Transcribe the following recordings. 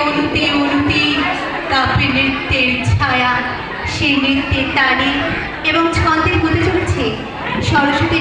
উড়তে উড়তে তাপে নৃত্যের ছায়া, সেই নৃত্যের তালে এবং ছন্দে হতে চলেছে সরস্বতী।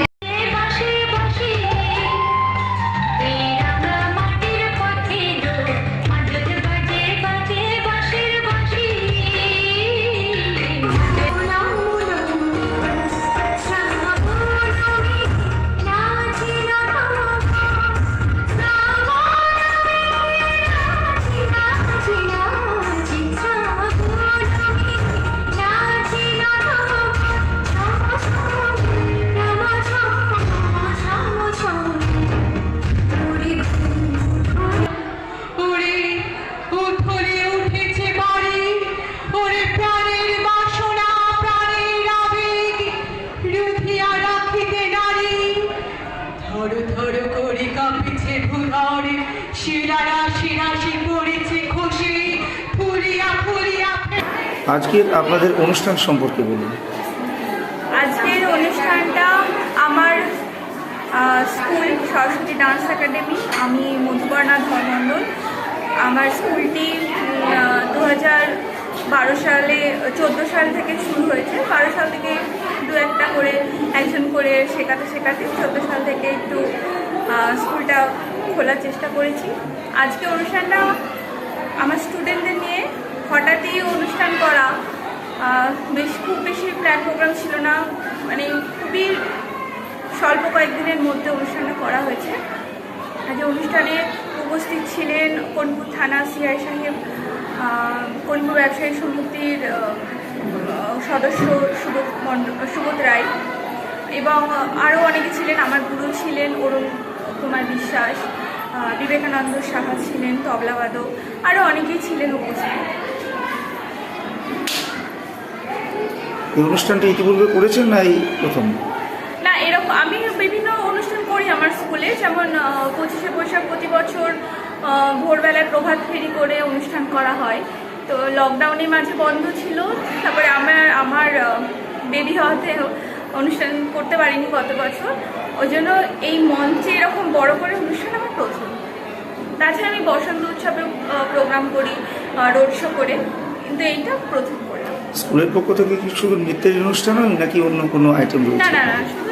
আজকের আপনাদের অনুষ্ঠান সম্পর্কে বলুন। আজকের অনুষ্ঠানটা আমার স্কুল সরস্বতী ডান্স একাডেমি, আমি মধুবর্ণা ধর্মমণ্ডল। আমার স্কুলটি 2012 সালে 14 সাল থেকে শুরু হয়েছে। 12 সাল থেকে দু একটা করে একজন করে শেখাতে 14 সাল থেকে একটু স্কুলটা খোলার চেষ্টা করেছি। আজকে অনুষ্ঠানটা আমার স্টুডেন্টদের নিয়ে হঠাৎই অনুষ্ঠান করা, খুব বেশি প্ল্যান প্রোগ্রাম ছিল না, মানে খুবই স্বল্প কয়েকদিনের মধ্যে অনুষ্ঠানটা করা হয়েছে। আজ অনুষ্ঠানে উপস্থিত ছিলেন কোনপুর থানা সিআই সাহেব, কোনপুর ব্যবসায়ী সমিতির সদস্য সুবোধ রায় এবং আরও অনেকে ছিলেন। আমার গুরু ছিলেন অরুণ কুমার বিশ্বাস, বিবেকানন্দ সাহা ছিলেন তবলাবাদক, আরও অনেকেই ছিলেন উপস্থিত। এই অনুষ্ঠানটা ইতিপূর্বে করেছেন না এই প্রথম? না, এরকম আমি বিভিন্ন অনুষ্ঠান করি আমার স্কুলে, যেমন 25শে বৈশাখ প্রতি বছর ভোরবেলায় প্রভাত ফেরি করে অনুষ্ঠান করা হয়। তো লকডাউনের মাঝে বন্ধ ছিল, তারপরে আমার বেবি হওয়াতে অনুষ্ঠান করতে পারিনি গত বছর, ওই জন্য এই মঞ্চে এরকম বড় করে অনুষ্ঠান আমার প্রথম। তাছাড়া আমি বসন্ত উৎসবে প্রোগ্রাম করি, রোড শো করে, কিন্তু এইটা প্রথম করলাম। স্কুলের পক্ষ থেকে কি শুধু নৃত্যের অনুষ্ঠান হয় নাকি অন্য কোনো আইটেম রয়েছে? না, শুধু